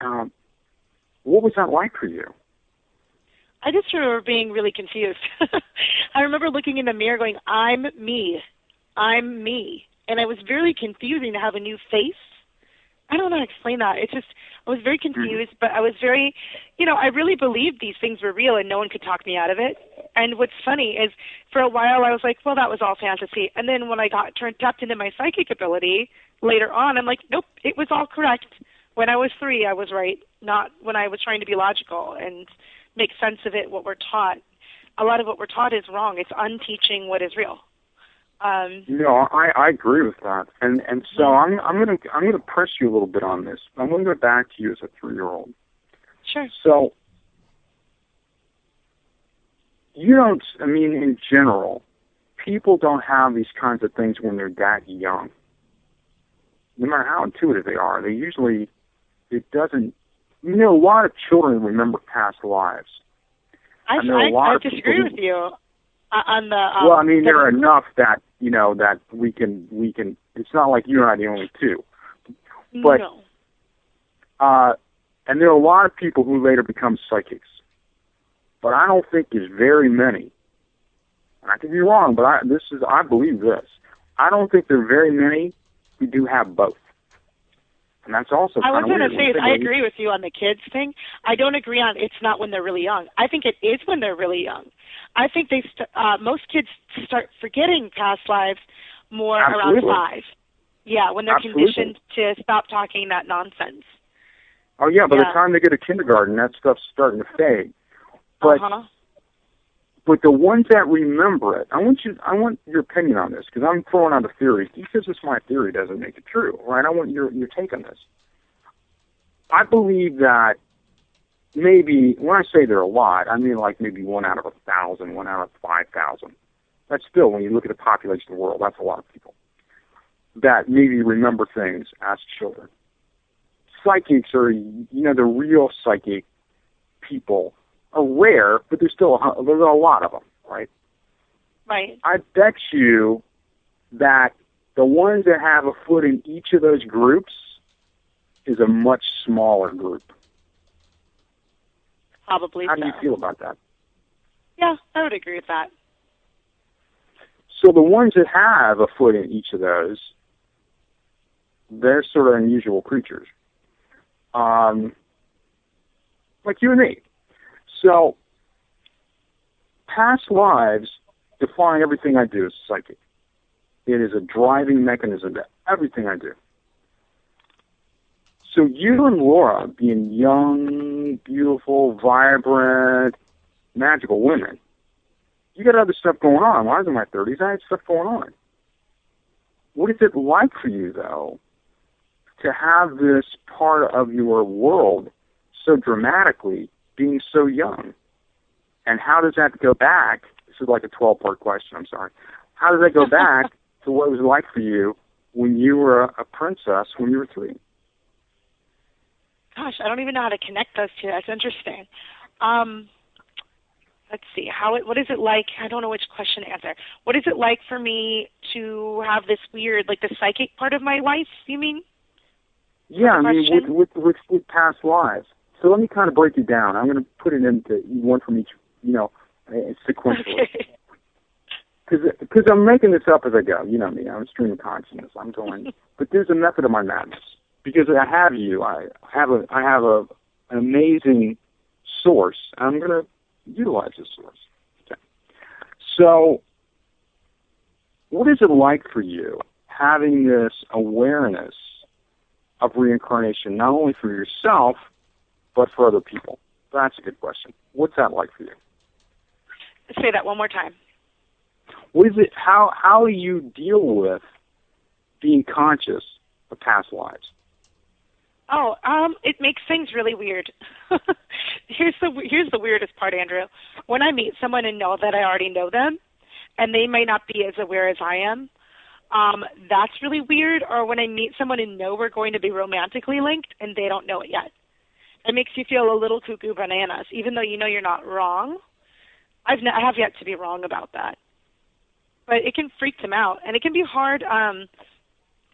What was that like for you? I just remember being really confused. I remember looking in the mirror going, I'm me. I'm me. And it was very confusing to have a new face. I don't know how to explain that. It's just, I was very confused, but I was very, I really believed these things were real and no one could talk me out of it. And what's funny is for a while I was like, well, that was all fantasy. And then when I got tapped into my psychic ability later on, I'm like, nope, it was all correct. When I was 3, I was right, not when I was trying to be logical and make sense of it, what we're taught. A lot of what we're taught is wrong. It's unteaching what is real. I agree with that, and so I'm gonna press you a little bit on this. I'm gonna go back to you as a 3-year-old. Sure. So you don't. I mean, in general, people don't have these kinds of things when they're that young. No matter how intuitive they are, they usually it doesn't. A lot of children remember past lives. I disagree with you on the. Well, I mean, there are enough that that we can. It's not like you and I are the only two, but no. And there are a lot of people who later become psychics, but I don't think there's very many. And I could be wrong, but I believe this. I don't think there are very many who do have both. And that's also kind of weird. I was going to say, I agree with you on the kids thing. I don't agree on it's not when they're really young. I think it is when they're really young. I think most kids start forgetting past lives more around 5. Yeah, when they're conditioned to stop talking that nonsense. Oh, yeah, by the time they get to kindergarten, that stuff's starting to fade. But but the ones that remember it, I want your opinion on this, because I'm throwing out a theory. Because it's my theory doesn't make it true, right? I want your take on this. I believe that maybe, when I say there are a lot, I mean like maybe 1 out of 1,000, 1 out of 5,000. That's still, when you look at the population of the world, that's a lot of people that maybe remember things as children. Psychics are, the real psychic people are rare, but there's a lot of them, right? Right. I bet you that the ones that have a foot in each of those groups is a much smaller group. Probably How do you feel about that? Yeah, I would agree with that. So the ones that have a foot in each of those, they're sort of unusual creatures. Like you and me. So, past lives define everything I do as psychic. It is a driving mechanism to everything I do. So you and Laura, being young, beautiful, vibrant, magical women, you got other stuff going on. When I was in my 30s, I had stuff going on. What is it like for you, though, to have this part of your world so dramatically being so young? And how does that go back? This is like a 12-part question, I'm sorry. How does that go back to what it was like for you when you were a princess when you were 3? Gosh, I don't even know how to connect those two. That's interesting. Let's see. What is it like? I don't know which question to answer. What is it like for me to have this weird, like the psychic part of my life, you mean? Yeah, I mean, with past lives. So let me kind of break it down. I'm going to put it into one from each, sequentially. Because I'm making this up as I go. You know me. I'm a stream of consciousness. I'm going, but there's a method of my madness. Because I have you. I have an amazing source. I'm going to utilize this source. Okay. So what is it like for you having this awareness of reincarnation, not only for yourself, but for other people? That's a good question. What's that like for you? Say that one more time. What is it? How do you deal with being conscious of past lives? Oh, it makes things really weird. Here's the weirdest part, Andrew. When I meet someone and know that I already know them, and they may not be as aware as I am, that's really weird. Or when I meet someone and know we're going to be romantically linked, and they don't know it yet. It makes you feel a little cuckoo bananas, even though you know you're not wrong. I have yet to be wrong about that. But it can freak them out, and it can be hard.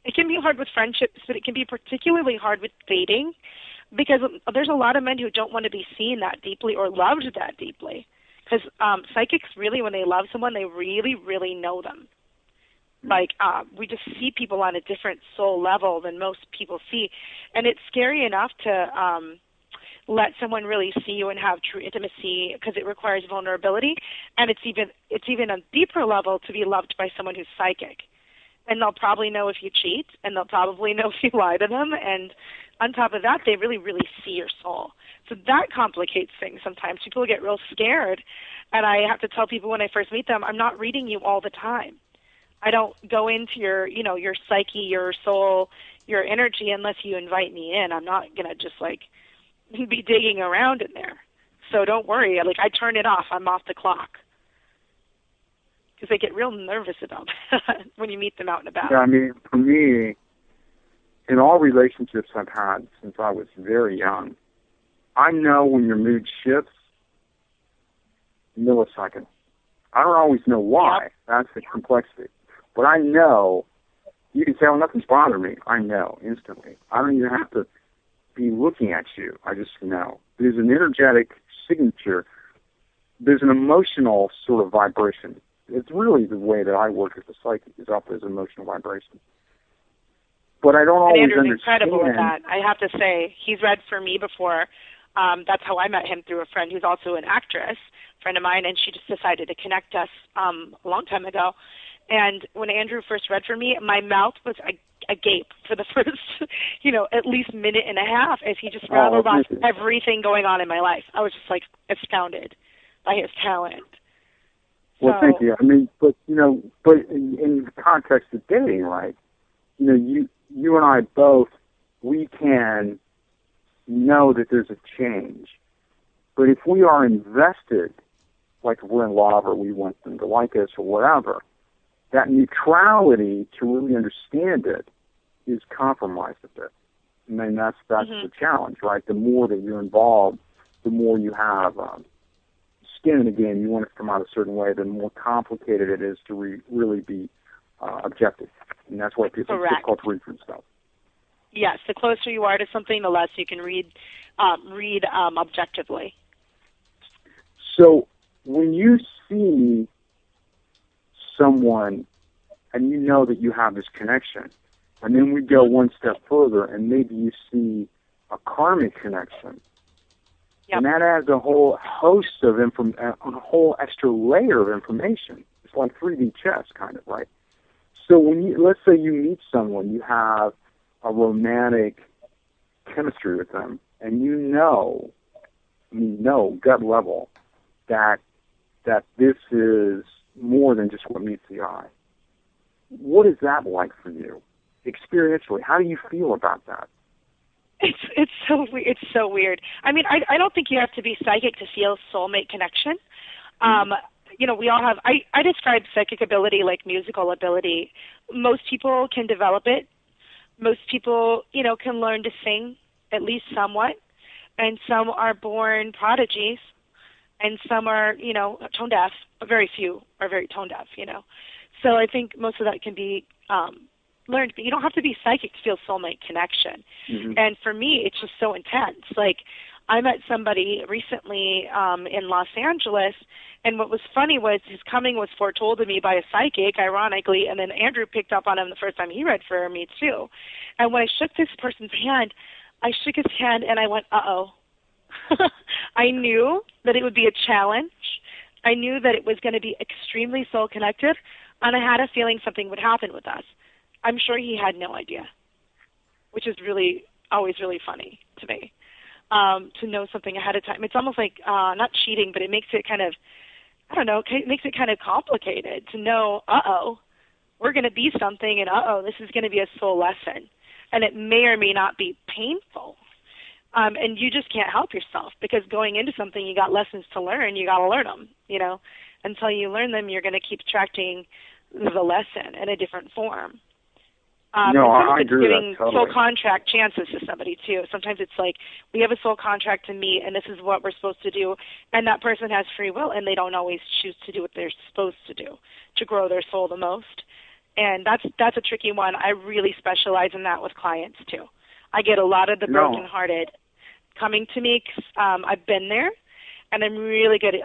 It can be hard with friendships, but it can be particularly hard with dating because there's a lot of men who don't want to be seen that deeply or loved that deeply. Because psychics really, when they love someone, they really, really know them. Like, we just see people on a different soul level than most people see. And it's scary enough to let someone really see you and have true intimacy, because it requires vulnerability. And it's even a deeper level to be loved by someone who's psychic. And they'll probably know if you cheat, and they'll probably know if you lie to them. And on top of that, they really, really see your soul. So that complicates things sometimes. People get real scared. And I have to tell people when I first meet them, I'm not reading you all the time. I don't go into your, your psyche, your soul, your energy unless you invite me in. I'm not going to just, be digging around in there. So don't worry. I turn it off. I'm off the clock. Because they get real nervous about that when you meet them out and about. Yeah, for me, in all relationships I've had since I was very young, I know when your mood shifts, millisecond. I don't always know why. Yep. That's the complexity. But I know, you can say, nothing's bothering me. I know instantly. I don't even have to be looking at you. I just know. There's an energetic signature. There's an emotional sort of vibration. It's really the way that I work as a psychic, is off as emotional vibration. But I don't always Andrew's understand. Incredible with that. I have to say, he's read for me before. That's how I met him, through a friend who's also an actress, friend of mine, and she just decided to connect us a long time ago. And when Andrew first read for me, my mouth was agape for the first, at least minute and a half, as he just rattled off everything going on in my life. I was just astounded by his talent. Well, thank you. But in the context of dating, right? You and I both, we can know that there's a change. But if we are invested, like if we're in love or we want them to like us or whatever, that neutrality to really understand it is compromised a bit. That's the challenge, right? The more that you're involved, the more you have skin in the game. You want it to come out a certain way, the more complicated it is to really be objective. And that's why it's difficult to read from stuff. Yes, the closer you are to something, the less you can read objectively. So when you see someone and you know that you have this connection, and then we go one step further and maybe you see a karmic connection, and that adds a whole host of a whole extra layer of information. It's like 3D chess, kind of, right? So let's say you meet someone, you have a romantic chemistry with them, and you know gut level that this is more than just what meets the eye. What is that like for you, experientially? How do you feel about that? It's so weird. I don't think you have to be psychic to feel soulmate connection. We all have. I describe psychic ability like musical ability. Most people can develop it. Most people, can learn to sing at least somewhat, and some are born prodigies, and some are, tone deaf. Very few are very tone deaf. So I think most of that can be learned, but you don't have to be psychic to feel soulmate connection. Mm-hmm. And for me, it's just so intense. I met somebody recently in Los Angeles, and what was funny was his coming was foretold to me by a psychic, ironically, and then Andrew picked up on him the first time he read for me, too. And when I shook this person's hand, I shook his hand, and I went, uh-oh. I knew that it would be a challenge. I knew that it was going to be extremely soul-connected, and I had a feeling something would happen with us. I'm sure he had no idea, which is really always really funny to me, to know something ahead of time. It's almost like not cheating, but it makes it kind of, it makes it kind of complicated to know, we're going to be something, and this is going to be a soul lesson. And it may or may not be painful. And you just can't help yourself, because going into something, you got lessons to learn. You got to learn them, Until you learn them, you're going to keep attracting the lesson in a different form. I agree giving with that, totally. soul contract chances to somebody, too. Sometimes it's like, we have a soul contract to meet, and this is what we're supposed to do, and that person has free will, and they don't always choose to do what they're supposed to do to grow their soul the most. And that's a tricky one. I really specialize in that with clients, too. I get a lot of the brokenhearted coming to me 'cause I've been there, and I'm really good at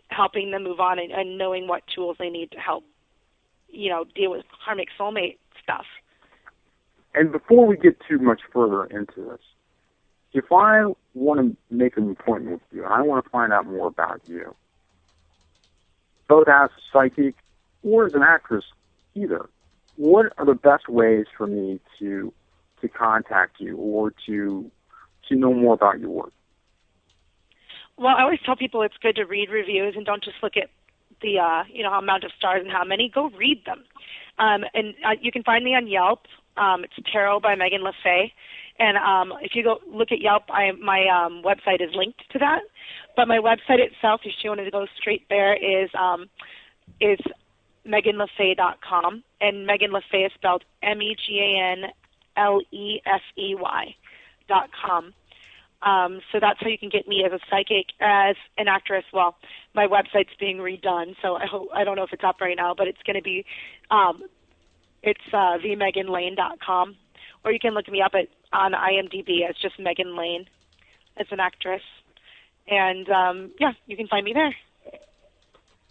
helping them move on and knowing what tools they need to help, deal with karmic soulmate stuff. And before we get too much further into this, if I want to make an appointment with you, I want to find out more about you, both as a psychic or as an actress, either, what are the best ways for me to contact you or to know more about your work? Well, I always tell people it's good to read reviews and don't just look at the amount of stars and how many. Go read them. And you can find me on Yelp. It's Tarot by Megan LaFay. And if you go look at Yelp, my website is linked to that. But my website itself, if you wanted to go straight there, is meganlafay.com. And Megan LaFay is spelled MEGANLEFEY.com. So that's how you can get me as a psychic, as an actress. Well, my website's being redone, so I don't know if it's up right now, but it's going to be, it's vmeganlane.com, or you can look me up on IMDb as just Megan Lane as an actress, and you can find me there.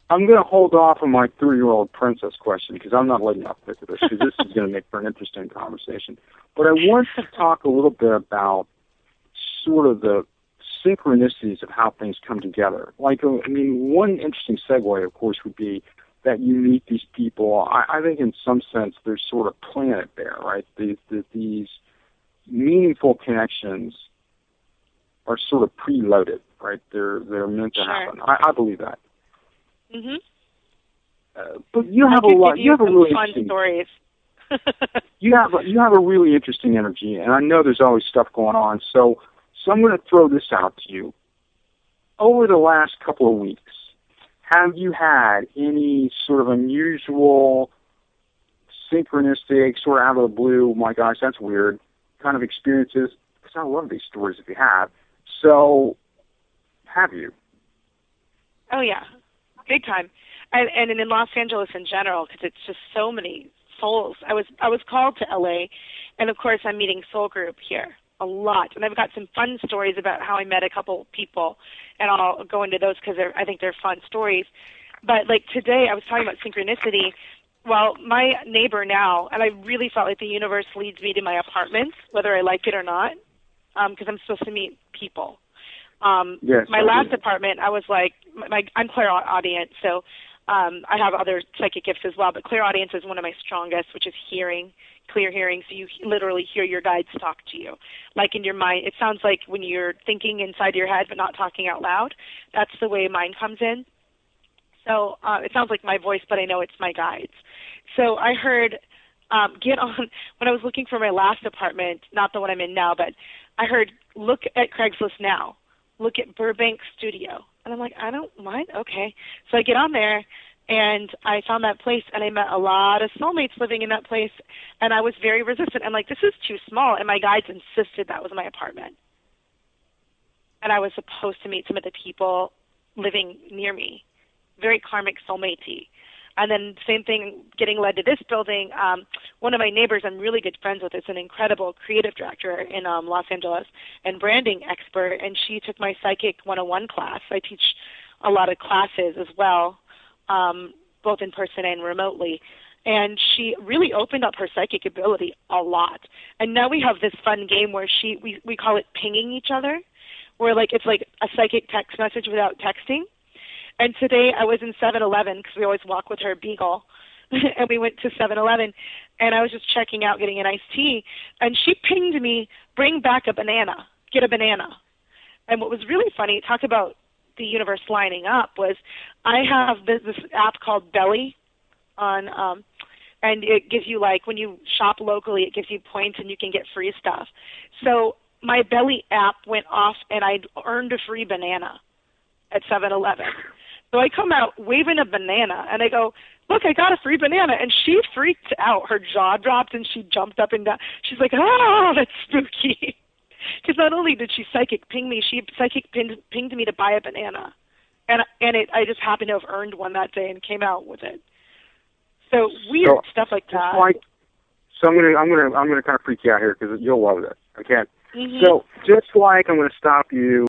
I'm going to hold off on my 3-year-old princess question because I'm not letting up with this because this is going to make for an interesting conversation. But I want to talk a little bit about sort of the synchronicities of how things come together. Like, one interesting segue, of course, would be that you meet these people. I think in some sense there's sort of planet there, right? These meaningful connections are sort of preloaded, right? They're meant to happen. I believe that. Mhm. But you have a lot. You have a really fun interesting stories. you have a really interesting energy, and I know there's always stuff going on. So I'm going to throw this out to you. Over the last couple of weeks, have you had any sort of unusual, synchronistic, sort of out of the blue, my gosh, that's weird, kind of experiences? Because I love these stories if you have. So, have you? Oh, yeah. Big time. And in Los Angeles in general, because it's just so many souls. I was called to LA, and of course I'm meeting Soul Group here a lot. And I've got some fun stories about how I met a couple people, and I'll go into those because I think they're fun stories. But like today, I was talking about synchronicity. Well, my neighbor now, and I really felt like the universe leads me to my apartment, whether I like it or not, because I'm supposed to meet people. Yes, my last apartment, I was like, I'm clairaudient, so I have other psychic gifts as well, but clairaudience is one of my strongest, which is hearing, clear hearing, so you literally hear your guides talk to you. Like in your mind, it sounds like when you're thinking inside your head but not talking out loud. That's the way mine comes in. So it sounds like my voice, but I know it's my guides. So I heard, when I was looking for my last apartment, not the one I'm in now, but I heard, look at Craigslist now. Look at Burbank Studio. And I'm like, I don't mind. Okay. So I get on there, and I found that place, and I met a lot of soulmates living in that place, and I was very resistant. I'm like, this is too small, and my guides insisted that was my apartment. And I was supposed to meet some of the people living near me, very karmic soulmate-y. And then same thing, getting led to this building. One of my neighbors I'm really good friends with is an incredible creative director in Los Angeles and branding expert, and she took my Psychic 101 class. I teach a lot of classes as well, both in person and remotely. And she really opened up her psychic ability a lot. And now we have this fun game where we call it pinging each other, where it's like a psychic text message without texting. And today I was in 7-Eleven because we always walk with her Beagle, and we went to 7-Eleven, and I was just checking out, getting an iced tea, and she pinged me, bring back a banana, get a banana. And what was really funny, talk about the universe lining up, was I have this app called Belly on, and it gives you, when you shop locally, it gives you points and you can get free stuff. So my Belly app went off, and I earned a free banana at 7-Eleven. So I come out waving a banana, and I go, look, I got a free banana. And she freaked out. Her jaw dropped, and she jumped up and down. She's like, oh, that's spooky. Because not only did she psychic ping me, she psychic pinged me to buy a banana. And I just happened to have earned one that day and came out with it. So stuff like that. So I'm gonna kind of freak you out here because you'll love it. Okay. Mm-hmm. So just like I'm going to stop you